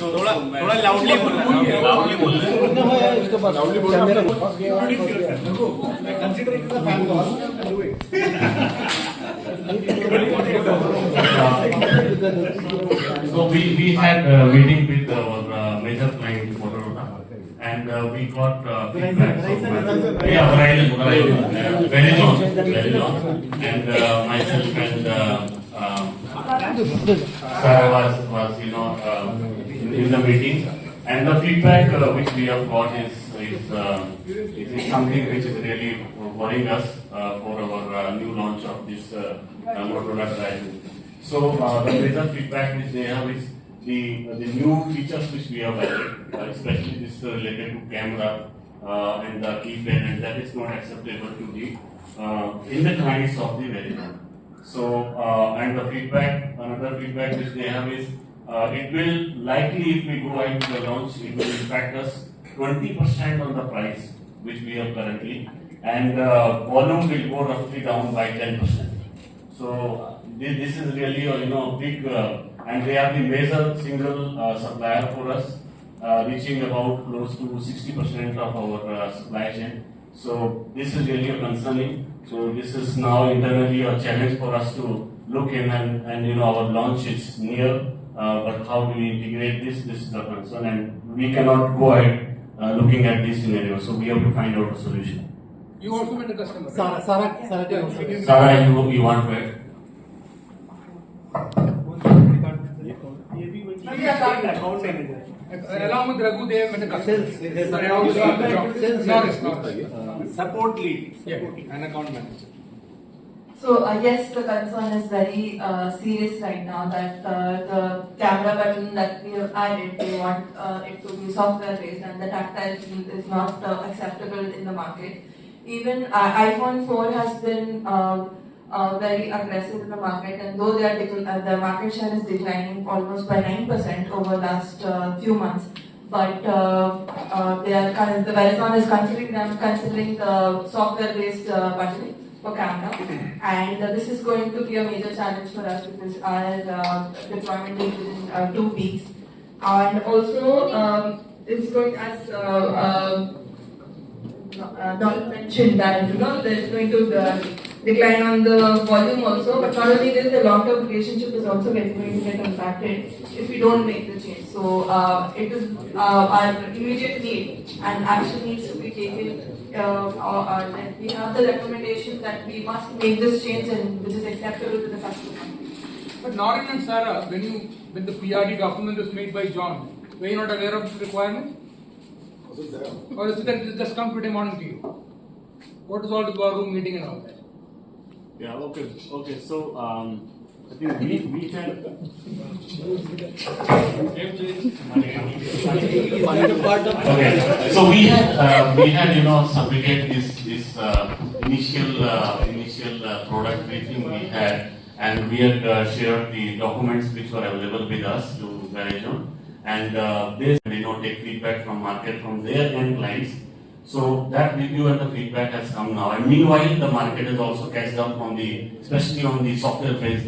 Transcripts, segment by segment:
थोड़ा लाउडली बोलना, लाउडली बोलना। So we had a meeting with our major client Motorola, and we got feedback. Yeah, very long, and myself and Sarah was in the meeting, and the feedback which we have got is something which is really worrying us for our new launch of this Motorola Drive. So the major feedback which they have is the new features which we have added, especially this related to camera and the keypad, and that is not acceptable to the in the clients of the variant. So and the feedback, another feedback which they have is it will likely, if we go ahead with the launch, it will impact us 20% on the price which we have currently, and volume will go roughly down by 10%. So this is really big, and they are the major single supplier for us, reaching about close to 60% of our supply chain. So this is really concerning. So this is now internally a challenge for us to look in, and our launch is near. But how do we integrate this? This is a concern, and we cannot go ahead looking at this scenario. So we have to find out a solution. You also met the customer. Sarah, you want to add? Along with Raghu, they have met a customer. Support lead. An account manager. So yes, the concern is very serious right now that the camera button that we have added, we want it to be software based, and the tactile feel is not acceptable in the market. Even iPhone 4 has been very aggressive in the market, and though they are the market share is declining almost by 9% over the last few months, but the Verizon is considering the software based button for camera, and this is going to be a major challenge for us because our deployment is within 2 weeks, and also it's going, as Don mentioned, that there's going to decline on the volume also, but not only this, the long-term relationship is also going to get impacted if we don't make the change. So it is our immediate need, and action needs to be taken. And we have the recommendation that we must make this change, and which is acceptable to the customer. But Noreen and Sarah, when the PRD document was made by John, were you not aware of this requirement? Or is it that it just come today morning to you? What is all the war room meeting and all that? Yeah, okay. So I think we can. Okay. So we had submitted this initial product briefing we had, and we had shared the documents which were available with us to Verizon, and they take feedback from market from their end clients. So that review and the feedback has come now, and meanwhile the market has also catched up on especially on the software-based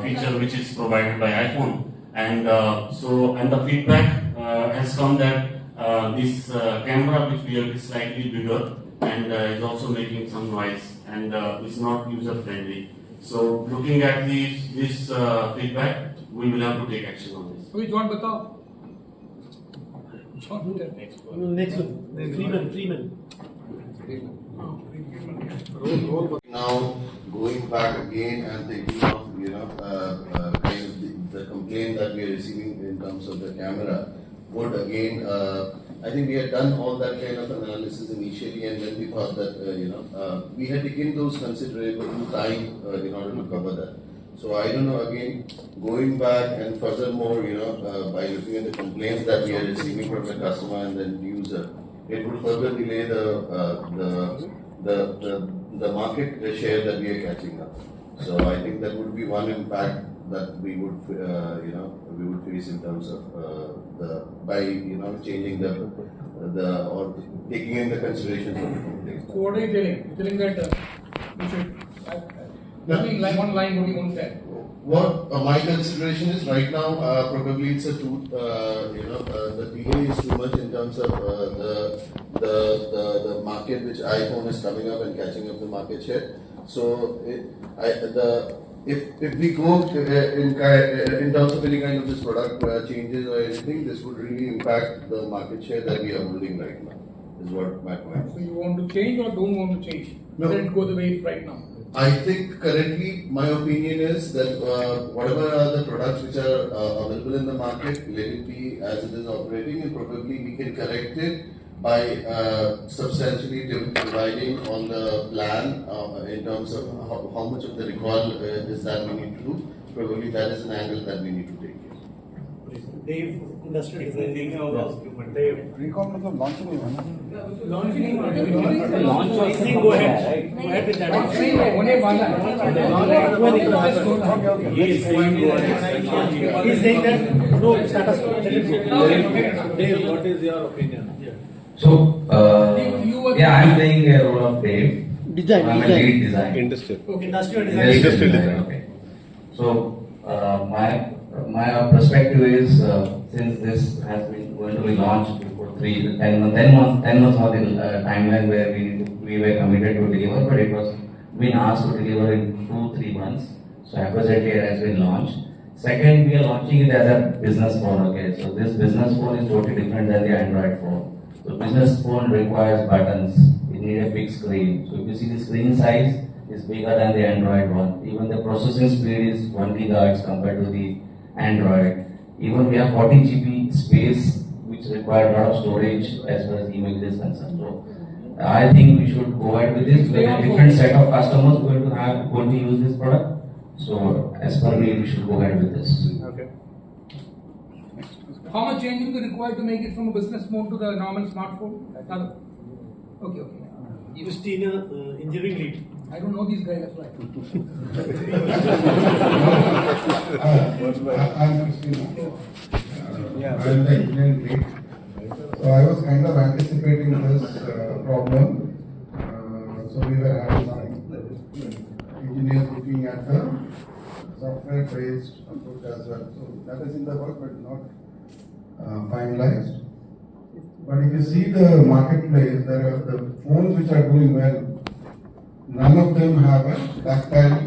feature which is provided by iPhone, and the feedback has come that this camera which we have is slightly bigger and is also making some noise and is not user-friendly. So looking at this feedback, we will have to take action on this. Who John batao? Next one. Freeman. Now going back again and thinking of kind of the complaint that we are receiving in terms of the camera would again I think we had done all that kind of analysis initially, and then we thought that we had taken those considerable time in order to cover that. So I don't know, again, going back and furthermore, by looking at the complaints that we are receiving from the customer and the user, it would further delay the market share that we are catching up. So I think that would be one impact that we would face in terms of changing or taking in the considerations of the complaints. So what are you telling? You're telling that we should Only line, one line, what do you want to tell? What my consideration is right now, probably it's a too, the delay is too much in terms of the market which iPhone is coming up and catching up the market share. So if we go in terms of any kind of this product changes or anything, this would really impact the market share that we are holding right now. Is what my point. So you want to change or don't want to change? No. Let it go the way it's right now. I think currently my opinion is that whatever are the products which are available in the market, let it be as it is operating, and probably we can correct it by substantially dividing on the plan in terms of how much of the recall is that we need to do. Probably that is an angle that we need to take. Dave, industrial design. Recall मतलब launching नहीं होना। Launch go ahead. Go ahead with that. होने वाला है। He's saying that no status quo. Dave, what is your opinion? So, yeah, I'm playing a role of Dave. Design, I'm a design. lead design. Industrial design. Industrial design. Okay. So, my perspective is since this has been going to be launched before 10 months of the timeline where we were committed to deliver, but it was been asked to deliver in 2-3 months. So, appropriately it has been launched. Second, we are launching it as a business phone. Okay, so this business phone is totally different than the Android phone. So, business phone requires buttons. It needs a big screen. So, if you see the screen size is bigger than the Android one. Even the processing speed is 1 GHz compared to the Android. Even we have 40 GB space, which requires a lot of storage as far as image is concerned. So, I think we should go ahead with this. With a different set of customers going to use this product. So, as per me, we should go ahead with this. Okay. How much changing is required to make it from a business phone to the normal smartphone? Okay. You still engineering lead. I don't know these guys, that's why. I'm Christina. I'm the engineering lead. So I was kind of anticipating this problem. So we were having some engineers looking at the software-based approach as well. So that is in the work, but not finalized. But if you see the marketplace, there are the phones which are doing well. None of them have a tactile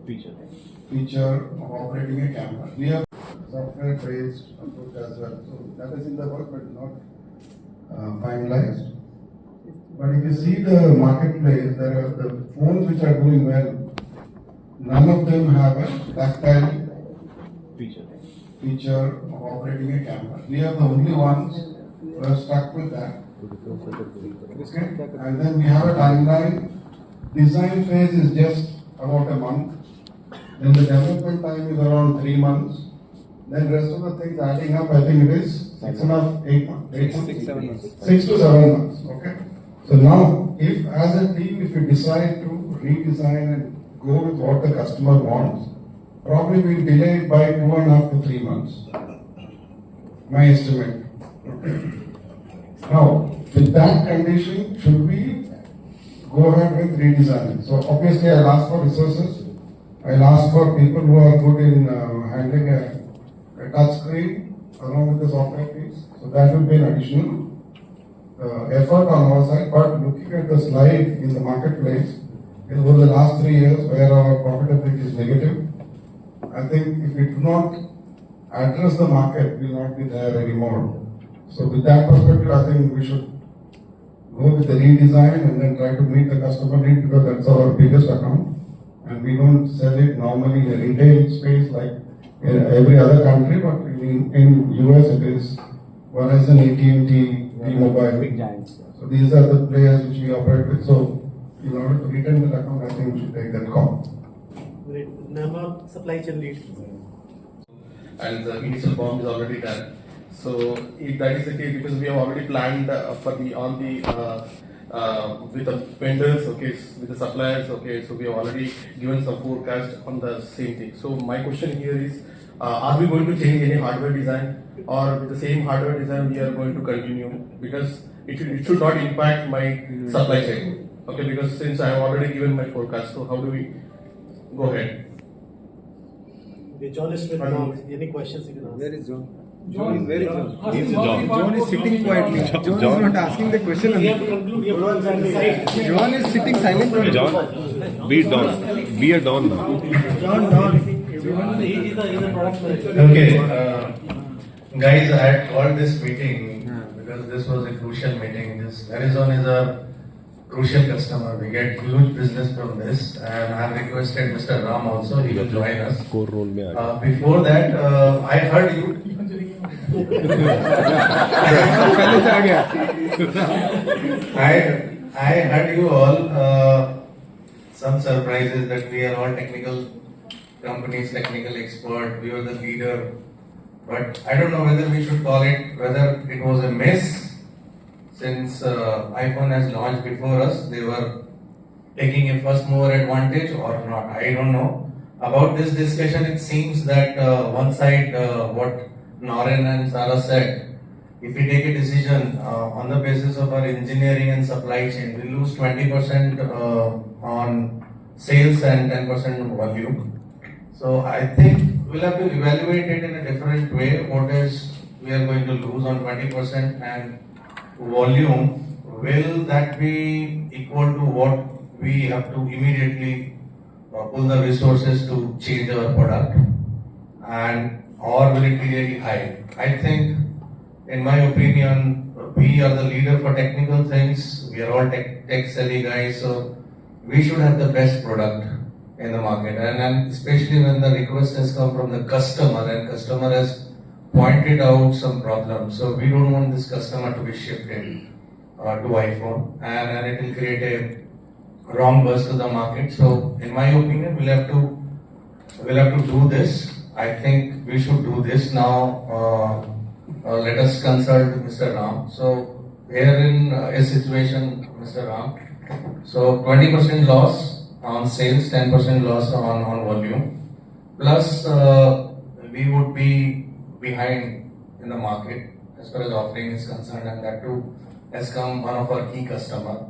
feature of operating a camera. We have software-based approach as well. So that is in the work, but not finalized. But if you see the marketplace, there are the phones which are doing well. None of them have a tactile feature of operating a camera. We are the only ones who are stuck with that. Okay? And then we have a timeline. Design phase is just about a month. Then the development time is around 3 months. Then rest of the things adding up, I think it is 6 to 7 months. 6 to 7 months. Okay. So now, if as a team, if we decide to redesign and go with what the customer wants, probably we'll delay it by 2.5 to 3 months. My estimate. Okay. Now, with that condition, should we go ahead with redesigning? So obviously, I'll ask for resources. I'll ask for people who are good in handling a touch screen along with the software piece. So that will be an additional effort on our side. But looking at the slide in the marketplace, over the last 3 years where our profitability is negative, I think if we do not address the market, we will not be there anymore. So with that perspective, I think we should go with the redesign and then try to meet the customer need, because that's our biggest account. And we don't sell it normally in a retail space like in every other country, but in US it is Verizon, AT&T, T-Mobile. Big giants. So these are the players which we operate with. So in order to retain that account, I think we should take that call. Great. Nama supply chain lead. And the initial bomb is already done. So if that is the case, because we have already planned with the vendors, okay, with the suppliers, okay, so we have already given some forecast on the same thing. So my question here is, are we going to change any hardware design, or with the same hardware design we are going to continue, because it should not impact my supply chain, okay, because since I have already given my forecast, so how do we Go ahead. Okay, John is with now. Any questions you can ask? Where is John? John, Where is John? John is sitting quietly. John is not asking the question. We have to conclude. We have to decide. John is sitting silently. John, be Don. Be a Don now. John. He's a product manager. Okay, guys, I had called this meeting because this was a crucial meeting. This Verizon is a crucial customer. We get huge business from this, and I have requested Mr. Ram also. He will join us. Before that, I heard you. I heard you all. Some surprises that we are all technical companies, technical expert. We are the leader. But I don't know whether we should call it, whether it was a miss, since iPhone has launched before us, they were taking a first mover advantage or not. I don't know. About this discussion, it seems that one side, what Noren and Sarah said, if we take a decision on the basis of our engineering and supply chain, we lose 20% on sales and 10% on volume. So I think we'll have to evaluate it in a different way. What is we are going to lose on 20% and volume? Will that be equal to what we have to immediately pull the resources to change our product, and or will it be really high? I think, in my opinion, we are the leader for technical things. We are all tech savvy guys, so we should have the best product in the market, and especially when the request has come from the customer and customer has pointed out some problems. So we don't want this customer to be shifted to iPhone, and it will create a wrong buzz to the market. So in my opinion, we'll have to do this. I think we should do this now. Let us consult Mr. Ram. So here in a situation, Mr. Ram, so 20% loss on sales, 10% loss on volume, plus we would be behind in the market as far as offering is concerned, and that too has come one of our key customer.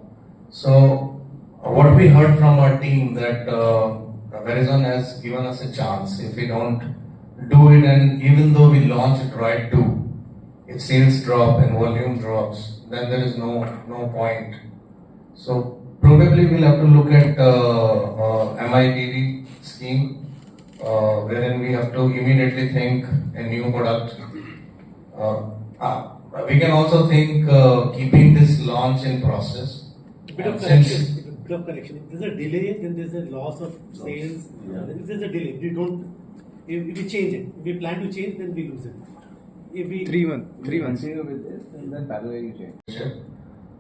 So what we heard from our team that Verizon has given us a chance. If we don't do it, and even though we launch Droid 2, if sales drop and volume drops, then there is no point. So probably we'll have to look at MIPD scheme, wherein we have to immediately think a new product. We can also think keeping this launch in process. Bit of correction. If there's a delay, then there's a loss of sales. If there's a delay, if we change it, if we plan to change, then we lose it. If we 3 months. Continue with this and then parallel change.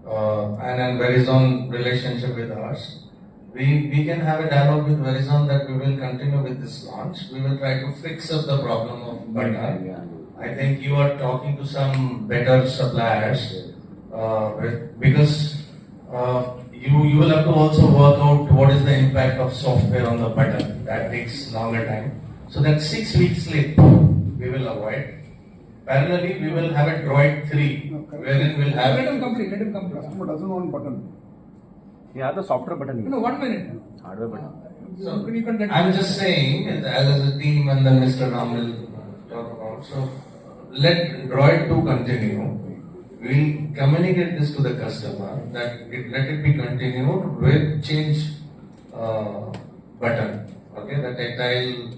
And Verizon relationship with us. We can have a dialogue with Verizon that we will continue with this launch. We will try to fix up the problem of butter. I think you are talking to some better suppliers because you will have to also work out what is the impact of software on the button. That takes longer time. So that 6 week slip we will avoid. Parallelly, we will have a Droid 3 wherein we'll have. Let him complete. Customer doesn't want button. Yeah, the software button. No, 1 minute. Hardware button. So, You can I'm just saying, as a team, and then Mr. Ram will talk about. So, let Droid 2 continue. We'll communicate this to the customer that let it be continued with change button. Okay, the tactile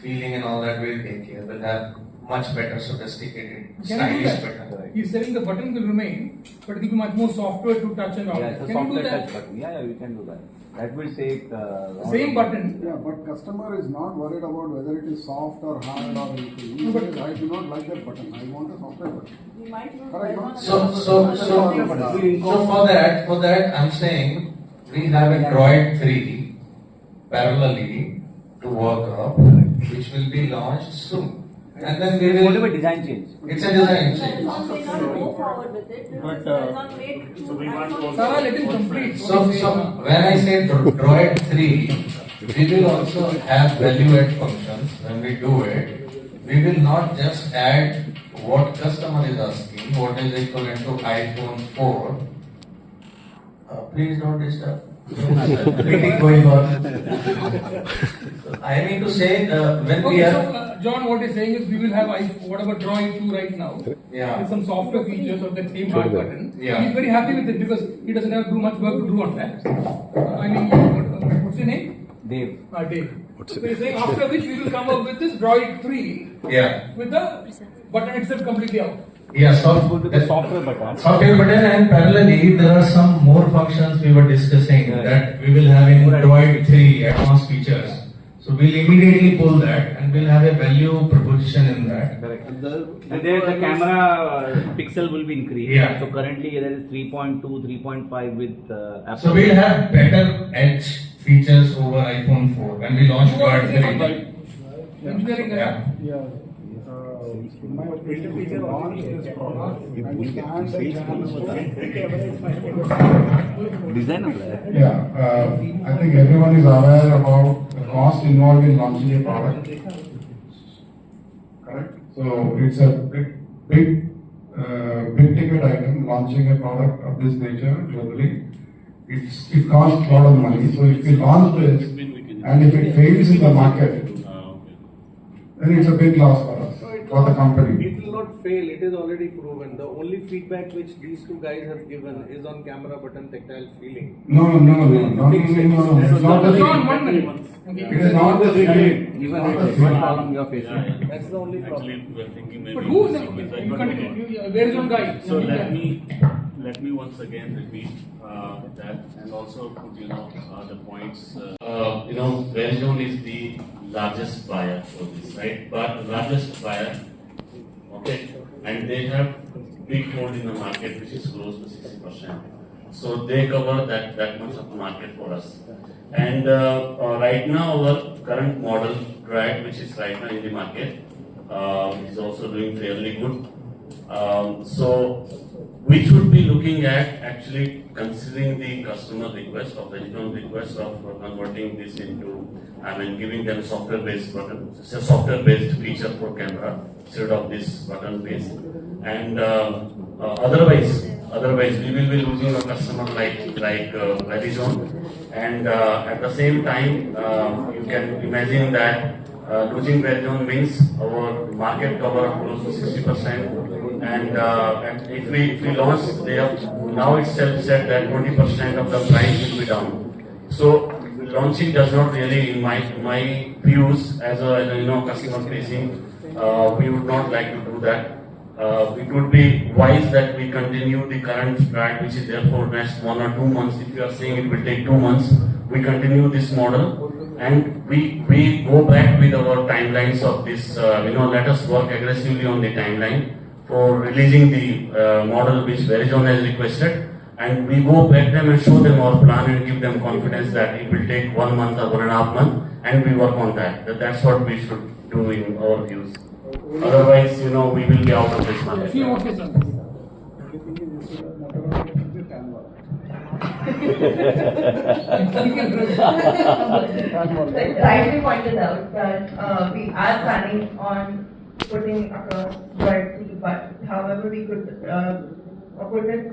feeling and all that we'll take care. We'll have much better, sophisticated, stylish button. He's saying the button will remain, but it will be much more software to touch and all. Yeah, it's a Can you do software that? touch button. Yeah, we can do that. That will take. Same button. Yeah, but customer is not worried about whether it is soft or hard or anything. He says, I do not like that button. I want a software button. We might use Correct, no? So for that, I'm saying we have a Droid 3 parallelly to work up, which will be launched soon. And then we will. What about design change? It's a design change. Verizon may not go forward with it because Verizon made two iPhones. Sarah, let him complete. So when I say Droid 3, we will also have value add functions when we do it. We will not just add what customer is asking, what is equivalent to iPhone 4. Please don't disturb. meeting going on. I mean to say, when we Okay, are. so John, what he's saying is we will have whatever drawing 2 right now. Yeah. With some software features of that same hard button. Yeah. He's very happy with it because he doesn't have too much work to do on that. I mean, what's your name? Dave. Dave. So he's saying after which we will come up with this Droid 3 Yeah. with the button itself completely out. Yeah, software button. Software button, and parallelly there are some more functions we were discussing that we will have in Droid 3 advanced features. So we'll immediately pull that and we'll have a value proposition in that. And there the camera pixel will be increased. Yeah. So currently there is 3.2, 3.5 with Apple. So we'll have better edge features over iPhone 4 when we launch Droid 3. Engineering guy. Yeah. In my opinion, we can launch this product. Design of that. Yeah, I think everyone is aware about the cost involved in launching a product. Correct? So it's a big ticket item, launching a product of this nature globally. It costs a lot of money. So if we launch this and if it fails in the market, then it's a big loss for us, for the company. It will not fail, it is already proven. The only feedback which these two guys have given is on camera button tactile feeling. No. It's not the John, 1 minute. It is not the feeling. Even if one column you are facing. That's the only problem. Actually, we are thinking maybe. But who? something You like continue. Where is your guy? So let me once again repeat that and also put the points. Verizon is the largest buyer for this, right? But largest buyer, okay, and they have big hold in the market which is close to 60%. So they cover that much of the market for us. And right now our current model Droid, which is right now in the market, is also doing fairly good. So we should be looking at actually considering the customer request of Verizon request of converting this into, giving them software-based button, it's a software-based feature for camera instead of this button-based. And otherwise we will be losing a customer like Verizon. And at the same time, you can imagine that losing Verizon means our market cover of close to 60%. And if we launch, they have now itself said that 20% of the price will be down. So launching does not really, in my views, as a customer facing, we would not like to do that. It would be wise that we continue the current track, which is there for next 1 or 2 months. If you are saying it will take 2 months, we continue this model and we go back with our timelines of this. Let us work aggressively on the timeline for releasing the model which Verizon has requested, and we go back them and show them our plan and give them confidence that it will take 1 month or 1.5 months, and we work on that. That's what we should do in our views. Otherwise, we will be out of this market. Rightly pointed out that we are planning on putting across Droid 3, but however we could put it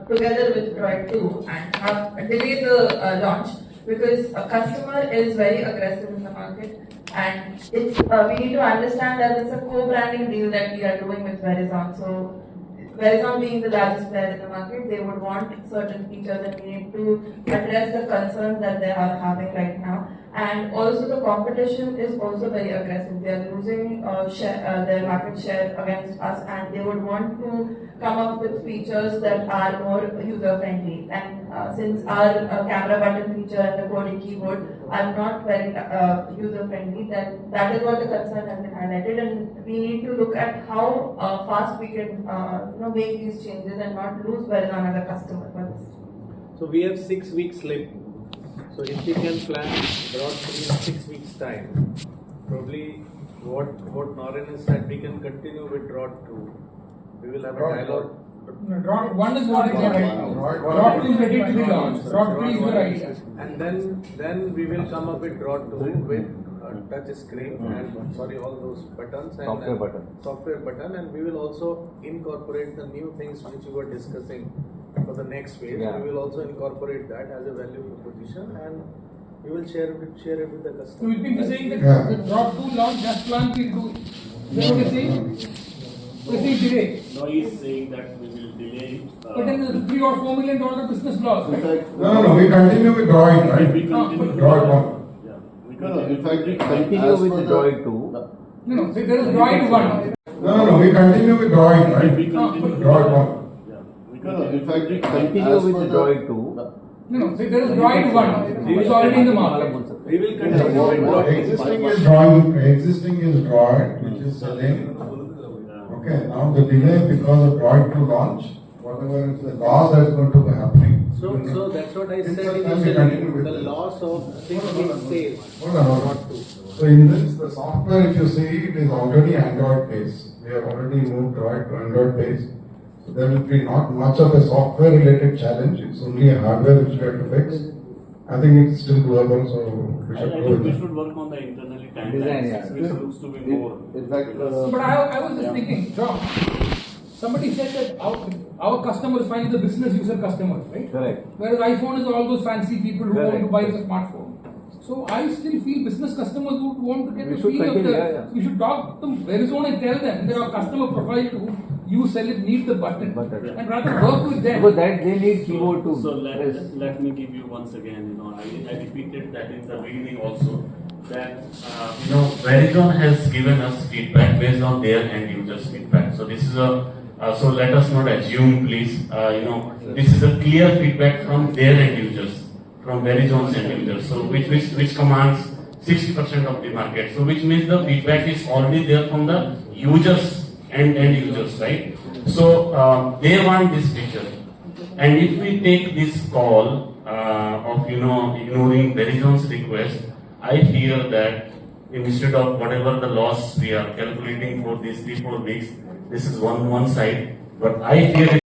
together with Droid 2 and delay the launch because a customer is very aggressive in the market, and it's we need to understand that it's a co-branding deal that we are doing with Verizon. So Verizon being the largest player in the market, they would want certain features, and we need to address the concerns that they are having right now. And also the competition is also very aggressive. They are losing their market share against us, and they would want to come up with features that are more user-friendly. And since our camera button feature and the coding keyboard are not very user-friendly, then that is what the concern has been highlighted. And we need to look at how fast we can make these changes and not lose Verizon as a customer for this. So we have 6 weeks left. So if we can plan Droid 3 in 6 weeks time, probably what Norin has said, we can continue with Droid 2. We will have a dialogue. Droid 1 is what is right now. Droid 2 is ready to be launched. Droid 3 is the idea. And then we will come up with Droid 2 with touch screen and all those buttons and software button, and we will also incorporate the new things which we were discussing for the next phase. Yeah. We will also incorporate that as a value proposition, and we will share it with the So customer. you think you're saying that Yeah. the drop 2 launch as planned will do it? Is that what you're saying? You're saying delay. No, he's saying that we will delay it. But then there's a $3 or $4 million business loss, right? No, we continue with drawing, right? We continue. Droid 1. Yeah, we No, continue. in fact, Continue with the Droid 2. No, there is Droid 1. No, we continue with drawing, right? We continue. Droid 1. Yeah, we No, continue. in fact, Continue with the Droid 2. No, there is Droid 1. It's already in the market. We will continue with Droid 2. Existing is drawing, existing is droid, which is selling. Okay, now the delay because of droid to launch, whatever is the loss that is going to be happening. So that's what I In said such time we initially, continue with the this. loss of 6 weeks sales. Hold on. So in this, the software, if you see, it is already Android based. We have already moved droid to Android based. So there will be not much of a software related challenge. It's only a hardware which we have to fix. I think it's still doable, so we I should go think with we that. should work on the internally Design, timelines, yeah. which looks to be more. in fact, But I was just thinking, John, somebody said that our customers find the business user customers, right? Correct. Whereas iPhone is all those fancy people who want to Correct. buy the smartphone. So I still feel business customers would want to get We the should feel of continue, the. yeah. We should talk to them very soon and tell them that our customer profile who you sell it need the button, Button. and rather work with them. Because that they need keyboard too. So let me give you once again, I repeated that in the beginning also, that, Verizon has given us feedback based on their end users feedback. So this is so let us not assume please, this is a clear feedback from their end users, from Verizon's end users, so which commands 60% of the market. So which means the feedback is already there from the users and end users, right? So they want this feature. And if we take this call of ignoring Verizon's request, I fear that instead of whatever the loss we are calculating for these 3-4 weeks, this is one side. But I fear